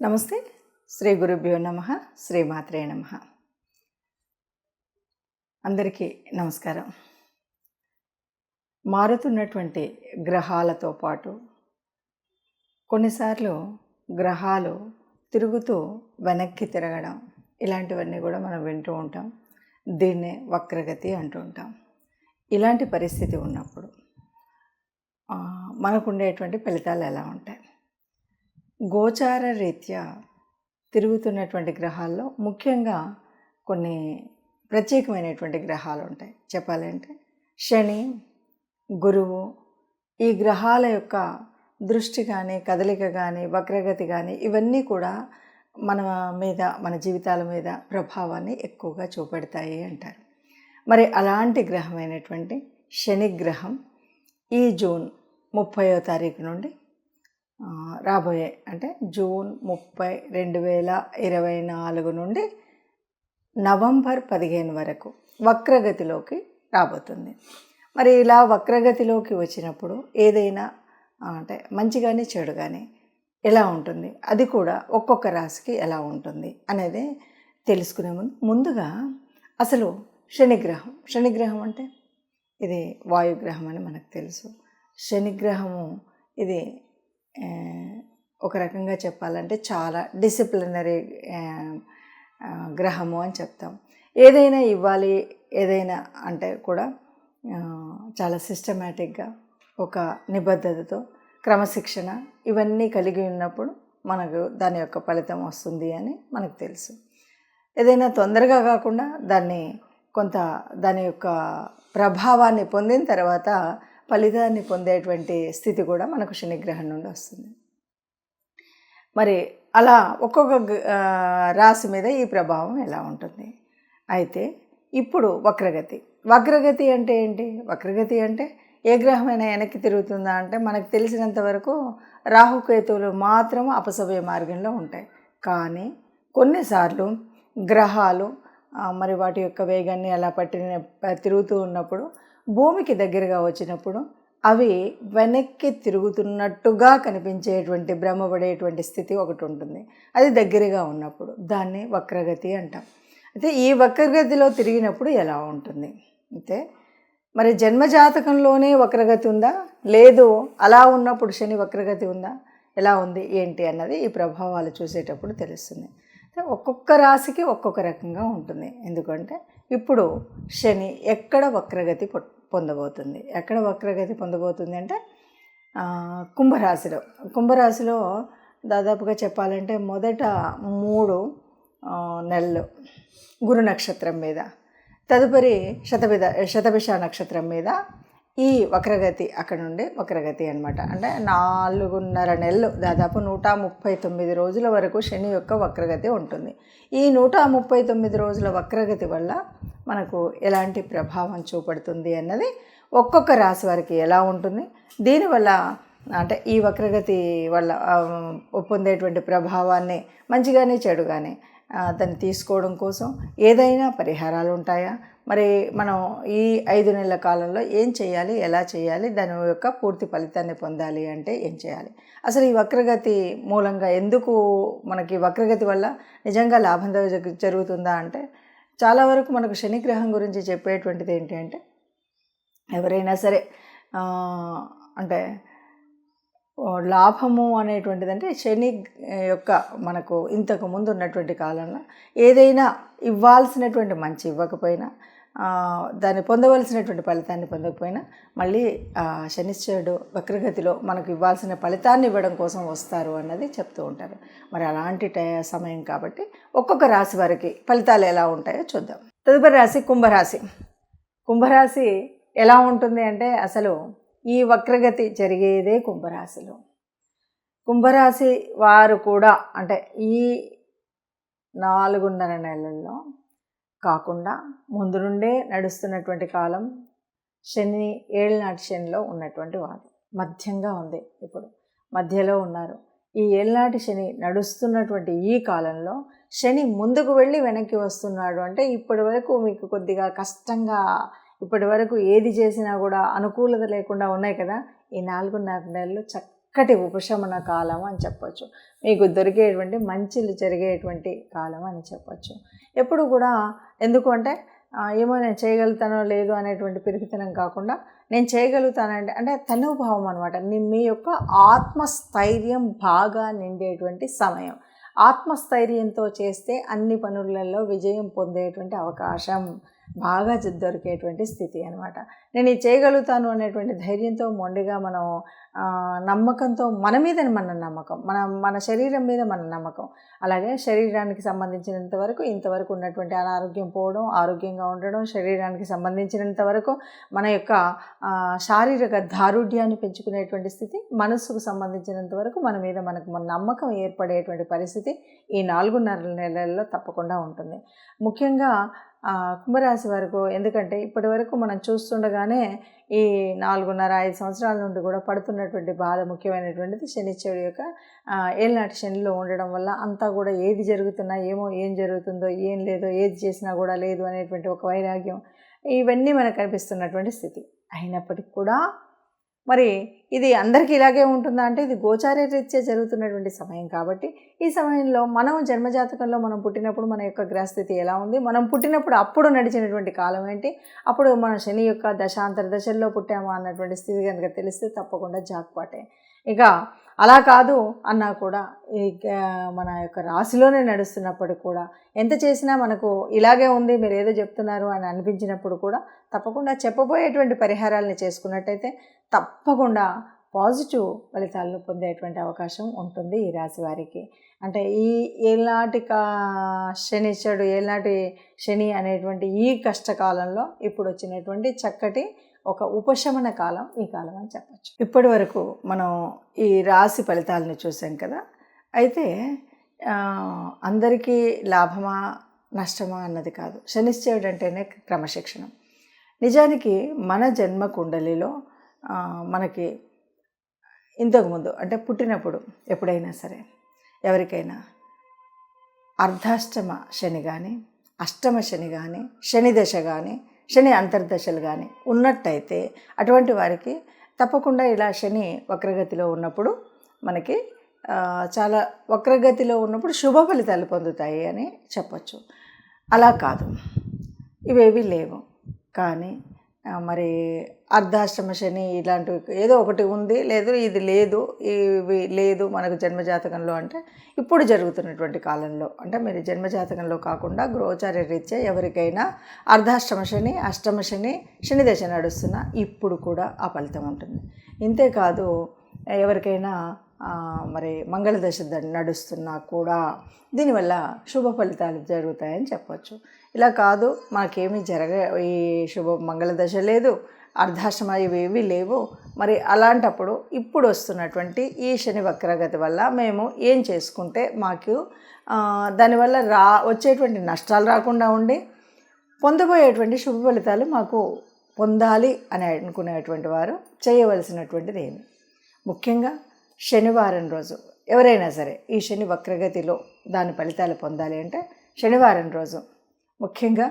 నమస్తే. శ్రీ గురుభ్యో నమః. శ్రీమాత్రే నమః. అందరికీ నమస్కారం. మారుతున్నటువంటి గ్రహాలతో పాటు కొన్నిసార్లు గ్రహాలు తిరుగుతూ వెనక్కి తిరగడం ఇలాంటివన్నీ కూడా మనం వింటూ ఉంటాం. దీన్నే వక్రగతి అంటూ ఉంటాం. ఇలాంటి పరిస్థితి ఉన్నప్పుడు మనకుండేటువంటి ఫలితాలు ఎలా ఉంటాయి? గోచార రీత్యా తిరుగుతున్నటువంటి గ్రహాల్లో ముఖ్యంగా కొన్ని ప్రత్యేకమైనటువంటి గ్రహాలు ఉంటాయి. చెప్పాలంటే శని, గురువు, ఈ గ్రహాల యొక్క దృష్టి కానీ, కదలిక కానీ, వక్రగతి కానీ ఇవన్నీ కూడా మన మీద, మన జీవితాల మీద ప్రభావాన్ని ఎక్కువగా చూపెడతాయి అంటారు. మరి అలాంటి గ్రహమైనటువంటి శని గ్రహం ఈ జూన్ 30వ తారీఖు నుండి రాబోయే అంటే జూన్ 30, 2024 నుండి నవంబర్ 15 వరకు వక్రగతిలోకి రాబోతుంది. మరి ఇలా వక్రగతిలోకి వచ్చినప్పుడు ఏదైనా అంటే మంచి కానీ చెడు కానీ ఎలా ఉంటుంది, అది కూడా ఒక్కొక్క రాశికి ఎలా ఉంటుంది అనేది తెలుసుకునే ముందుగా అసలు శనిగ్రహం అంటే ఇది వాయుగ్రహం అని మనకు తెలుసు. శనిగ్రహము ఇది ఒక రకంగా చెప్పాలంటే చాలా డిసిప్లినరీ గ్రహము అని చెప్తాం. ఏదైనా ఇవ్వాలి, ఏదైనా అంటే కూడా చాలా సిస్టమేటిక్గా ఒక నిబద్ధతతో క్రమశిక్షణ ఇవన్నీ కలిగి ఉన్నప్పుడు మనకు దాని యొక్క ఫలితం వస్తుంది అని మనకు తెలుసు. ఏదైనా తొందరగా కాకుండా దాని యొక్క ప్రభావాన్ని పొందిన తర్వాత ఫలితాన్ని పొందేటువంటి స్థితి కూడా మనకు శనిగ్రహం నుండి వస్తుంది. మరి అలా ఒక్కొక్క రాశి మీద ఈ ప్రభావం ఎలా ఉంటుంది? అయితే ఇప్పుడు వక్రగతి అంటే ఏంటి? వక్రగతి అంటే ఏ గ్రహమైనా వెనక్కి తిరుగుతుందా అంటే మనకు తెలిసినంత వరకు రాహుకేతువులు మాత్రం అపసవ్య మార్గంలో ఉంటాయి. కానీ కొన్నిసార్లు గ్రహాలు మరి వాటి యొక్క వేగాన్ని అలా తిరుగుతూ ఉన్నప్పుడు భూమికి దగ్గరగా వచ్చినప్పుడు అవి వెనక్కి తిరుగుతున్నట్టుగా కనిపించేటువంటి భ్రమపడేటువంటి స్థితి ఒకటి ఉంటుంది. అది దగ్గరగా ఉన్నప్పుడు దాన్ని వక్రగతి అంటాం. అయితే ఈ వక్రగతిలో తిరిగినప్పుడు ఎలా ఉంటుంది? అయితే మరి జన్మజాతకంలోనే వక్రగతి ఉందా, లేదు అలా ఉన్నప్పుడు శని వక్రగతి ఉందా, ఎలా ఉంది ఏంటి అన్నది ఈ ప్రభావాలు చూసేటప్పుడు తెలుస్తుంది. ఒక్కొక్క రాశికి ఒక్కొక్క రకంగా ఉంటుంది. ఎందుకంటే ఇప్పుడు శని ఎక్కడ వక్రగతి పొందబోతుంది అంటే కుంభరాశిలో దాదాపుగా చెప్పాలంటే మొదట 3 నెలలు గురు నక్షత్రం మీద, తదుపరి శతభిష నక్షత్రం మీద ఈ వక్రగతి అక్కడ నుండి వక్రగతి అనమాట. అంటే 4.5 నెలలు, దాదాపు 139 రోజుల వరకు శని యొక్క వక్రగతి ఉంటుంది. ఈ 139 రోజుల వక్రగతి వల్ల మనకు ఎలాంటి ప్రభావం చూపడుతుంది అన్నది ఒక్కొక్క రాశి వారికి ఎలా ఉంటుంది, దీనివల్ల అంటే ఈ వక్రగతి వల్ల పొందేటువంటి ప్రభావాన్ని మంచిగానే చెడుగానే దాన్ని తీసుకోవడం కోసం ఏదైనా పరిహారాలు ఉంటాయా, మరి మనం ఈ 5 నెలల కాలంలో ఏం చేయాలి, ఎలా చేయాలి, దాని యొక్క పూర్తి ఫలితాన్ని పొందాలి అంటే ఏం చేయాలి, అసలు ఈ వక్రగతి మూలంగా ఎందుకు మనకి వక్రగతి వల్ల నిజంగా లాభం జరుగుతుందా అంటే చాలా వరకు మనకు శనిగ్రహం గురించి చెప్పేటువంటిది ఏంటి అంటే ఎవరైనా సరే అంటే లాభము అనేటువంటిది అంటే శని యొక్క మనకు ఇంతకు ముందు ఉన్నటువంటి కాలంలో ఏదైనా ఇవ్వాల్సినటువంటి మంచి ఇవ్వకపోయినా, దాన్ని పొందవలసినటువంటి ఫలితాన్ని పొందకపోయినా మళ్ళీ శనిశ్చరుడు వక్రగతిలో మనకు ఇవ్వాల్సిన ఫలితాన్ని ఇవ్వడం కోసం వస్తారు అన్నది చెప్తూ ఉంటారు. మరి అలాంటి సమయం కాబట్టి ఒక్కొక్క రాశి వారికి ఫలితాలు ఎలా ఉంటాయో చూద్దాం. తదుపరి రాశి కుంభరాశి ఎలా ఉంటుంది అంటే అసలు ఈ వక్రగతి జరిగేదే కుంభరాశి వారు కూడా అంటే ఈ 4.5 నెలల్లో కాకుండా ముందు నుండే నడుస్తున్నటువంటి కాలం శని ఏళ్ళనాటి శనిలో ఉన్నటువంటి వారు మధ్యంగా ఉంది. ఇప్పుడు మధ్యలో ఉన్నారు. ఈ ఏళ్ళనాటి శని నడుస్తున్నటువంటి ఈ కాలంలో శని ముందుకు వెళ్ళి వెనక్కి వస్తున్నాడు అంటే ఇప్పటి వరకు మీకు కొద్దిగా కష్టంగా, ఇప్పటి వరకు ఏది చేసినా కూడా అనుకూలత లేకుండా ఉన్నాయి కదా, ఈ 4.5 నెలలు చక్కటి ఉపశమన కాలం అని చెప్పొచ్చు. మీకు దొరికేటువంటి మంచిలు జరిగేటువంటి కాలం అని చెప్పొచ్చు. ఎప్పుడు కూడా ఎందుకు అంటే ఏమో నేను చేయగలుగుతానో లేదు అనేటువంటి పిరికితనం కాకుండా నేను చేయగలుగుతానంటే అంటే తనుభావం అనమాట. మీ యొక్క ఆత్మస్థైర్యం బాగా నిండేటువంటి సమయం. ఆత్మస్థైర్యంతో చేస్తే అన్ని పనులలో విజయం పొందేటువంటి అవకాశం బాగా దొరికేటువంటి స్థితి అనమాట. నేను ఇది చేయగలుగుతాను అనేటువంటి ధైర్యంతో మొండిగా మనం నమ్మకంతో మన మీద మన నమ్మకం, మన శరీరం మీద మన నమ్మకం. అలాగే శరీరానికి సంబంధించినంత వరకు ఇంతవరకు ఉన్నటువంటి అనారోగ్యం పోవడం, ఆరోగ్యంగా ఉండడం, శరీరానికి సంబంధించినంత వరకు మన యొక్క శారీరక దారుఢ్యాన్ని పెంచుకునేటువంటి స్థితి, మనస్సుకు సంబంధించినంత వరకు మన మీద మనకు మన నమ్మకం ఏర్పడేటువంటి పరిస్థితి ఈ 4.5 నెలల్లో తప్పకుండా ఉంటుంది. ముఖ్యంగా కుంభరాశి వరకు, ఎందుకంటే ఇప్పటి వరకు మనం చూస్తుండగానే ఈ 4.5 సంవత్సరాల నుండి కూడా పడుతున్నటువంటి బాధ ముఖ్యమైనటువంటిది శనిశ్చరుడు యొక్క ఏళ్ళనాటి శనిలో ఉండడం వల్ల అంతా కూడా ఏది జరుగుతున్నా ఏమో, ఏం జరుగుతుందో ఏం లేదో, ఏది చేసినా కూడా లేదు అనేటువంటి ఒక వైరాగ్యం, ఇవన్నీ మనకు కనిపిస్తున్నటువంటి స్థితి. అయినప్పటికీ కూడా మరి ఇది అందరికీ ఇలాగే ఉంటుందా అంటే ఇది గోచార రీత్యా జరుగుతున్నటువంటి సమయం కాబట్టి ఈ సమయంలో మనం జన్మజాతకంలో మనం పుట్టినప్పుడు మన యొక్క గ్రహస్థితి ఎలా ఉంది, మనం పుట్టినప్పుడు అప్పుడు నడిచినటువంటి కాలం ఏంటి, అప్పుడు మన శని యొక్క దశాంతర దశల్లో పుట్టామా అన్నటువంటి స్థితి కనుక తెలిస్తే తప్పకుండా జాక్పాటే. ఇక అలా కాదు అన్నా కూడా ఈ మన యొక్క రాశిలోనే నడుస్తున్నప్పుడు కూడా ఎంత చేసినా మనకు ఇలాగే ఉంది, మీరు ఏదో చెప్తున్నారు అని అనిపించినప్పుడు కూడా తప్పకుండా చెప్పబోయేటువంటి పరిహారాలని చేసుకున్నట్టయితే తప్పకుండా పాజిటివ్ ఫలితాలను పొందేటువంటి అవకాశం ఉంటుంది ఈ రాశి వారికి. అంటే ఈ ఏళ్ళనాటి శనిశ్చరుడు, ఏళ్ళనాటి శని అనేటువంటి ఈ కష్టకాలంలో ఇప్పుడు వచ్చినటువంటి చక్కటి ఒక ఉపశమన కాలం ఈ కాలం అని చెప్పచ్చు. ఇప్పటి వరకు మనం ఈ రాశి ఫలితాలను చూసాం కదా. అయితే అందరికీ లాభమా నష్టమా అన్నది కాదు. శనిశ్చరుడు అంటేనే క్రమశిక్షణ. నిజానికి మన జన్మ కుండలిలో మనకి ఇంతకుముందు అంటే పుట్టినప్పుడు ఎప్పుడైనా సరే ఎవరికైనా అర్ధాష్టమ శని కానీ, అష్టమ శని కానీ, శని దశ కానీ, శని అంతర్దశలు కానీ ఉన్నట్టయితే అటువంటి వారికి తప్పకుండా ఇలా శని వక్రగతిలో ఉన్నప్పుడు మనకి చాలా వక్రగతిలో ఉన్నప్పుడు శుభ ఫలితాలు పొందుతాయి అని చెప్పచ్చు. అలా కాదు, ఇవేవి లేవు. కానీ మరి అర్ధాష్టమ శని ఇలాంటివి ఏదో ఒకటి ఉంది, లేదు ఇది లేదు, ఇవి లేదు మనకు జన్మజాతకంలో అంటే ఇప్పుడు జరుగుతున్నటువంటి కాలంలో, అంటే మీరు జన్మజాతకంలో కాకుండా గోచార రీత్యా ఎవరికైనా అర్ధాష్టమ శని, అష్టమ శని, శని దశ నడుస్తున్నా ఇప్పుడు కూడా ఆ ఫలితం ఉంటుంది. ఇంతేకాదు ఎవరికైనా మరి మంగళ దశ నడుస్తున్నా కూడా దీనివల్ల శుభ ఫలితాలు జరుగుతాయని చెప్పచ్చు. ఇలా కాదు మాకేమీ ఈ మంగళ దశ లేదు, అర్ధాష్టమ ఇవేవి లేవు, మరి అలాంటప్పుడు ఇప్పుడు వస్తున్నటువంటి ఈ శని వక్రగతి వల్ల మేము ఏం చేసుకుంటే మాకు దానివల్ల వచ్చేటువంటి నష్టాలు రాకుండా ఉండి పొందబోయేటువంటి శుభ ఫలితాలు మాకు పొందాలి అని అనుకునేటువంటి వారు చేయవలసినటువంటిది ఏమి, ముఖ్యంగా శనివారం రోజు ఎవరైనా సరే ఈ శని వక్రగతిలో దాని ఫలితాలు పొందాలి అంటే శనివారం రోజు ముఖ్యంగా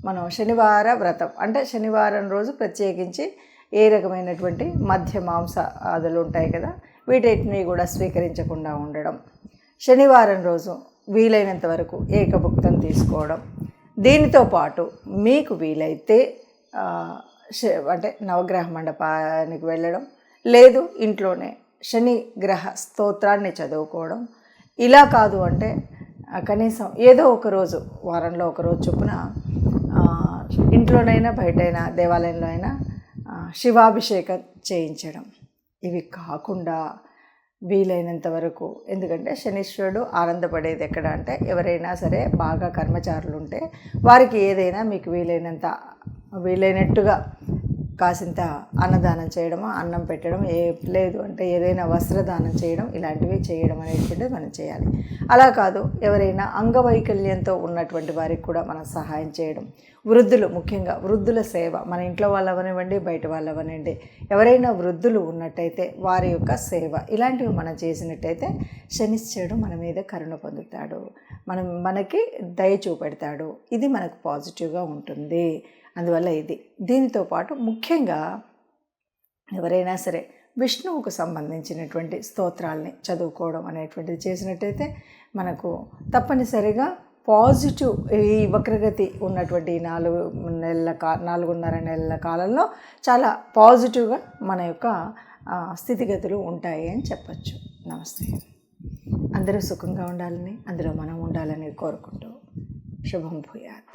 మనం శనివార వ్రతం అంటే శనివారం రోజు ప్రత్యేకించి ఏ రకమైనటువంటి మధ్య మాంస ఆదులు ఉంటాయి కదా, వీటిని కూడా స్వీకరించకుండా ఉండడం, శనివారం రోజు వీలైనంత వరకు ఏకభుక్తం తీసుకోవడం, దీనితో పాటు మీకు వీలైతే అంటే నవగ్రహ మండపానికి వెళ్ళడం, లేదు ఇంట్లోనే శని గ్రహ స్తోత్రాన్ని చదువుకోవడం, ఇలా కాదు అంటే కనీసం ఏదో ఒక రోజు వారంలో ఒక రోజు చొప్పున ఇంట్లోనైనా బయటైనా దేవాలయంలో అయినా శివాభిషేకం చేయించడం. ఇవి కాకుండా వీలైనంత వరకు, ఎందుకంటే శనీశ్వరుడు ఆనందపడేది ఎక్కడ అంటే ఎవరైనా సరే బాగా కర్మచారులు ఉంటే వారికి ఏదైనా మీకు వీలైనట్టుగా కాసింత అన్నదానం చేయడమో, అన్నం పెట్టడం, లేదు అంటే ఏదైనా వస్త్రదానం చేయడం, ఇలాంటివి చేయడం అనేటువంటిది మనం చేయాలి. అలా కాదు ఎవరైనా అంగవైకల్యంతో ఉన్నటువంటి వారికి కూడా మనం సహాయం చేయడం, వృద్ధులు ముఖ్యంగా వృద్ధుల సేవ, మన ఇంట్లో వాళ్ళు అవనివ్వండి బయట వాళ్ళు అవనివ్వండి, ఎవరైనా వృద్ధులు ఉన్నట్టయితే వారి యొక్క సేవ ఇలాంటివి మనం చేసినట్టయితే శనిశ్చరుడు మన మీద కరుణ పొందుతాడు, మనకి దయ చూపెడతాడు. ఇది మనకు పాజిటివ్గా ఉంటుంది. అందువల్ల దీనితో పాటు ముఖ్యంగా ఎవరైనా సరే విష్ణువుకు సంబంధించినటువంటి స్తోత్రాల్ని చదువుకోవడం అనేటువంటిది చేసినట్టయితే మనకు తప్పనిసరిగా పాజిటివ్ ఈ వక్రగతి ఉన్నటువంటి 4.5 నెలల కాలంలో చాలా పాజిటివ్గా మన యొక్క స్థితిగతులు ఉంటాయి అని చెప్పచ్చు. నమస్తే. అందరూ సుఖంగా ఉండాలని, అందులో మనం ఉండాలని కోరుకుంటూ శుభం భూయాత్.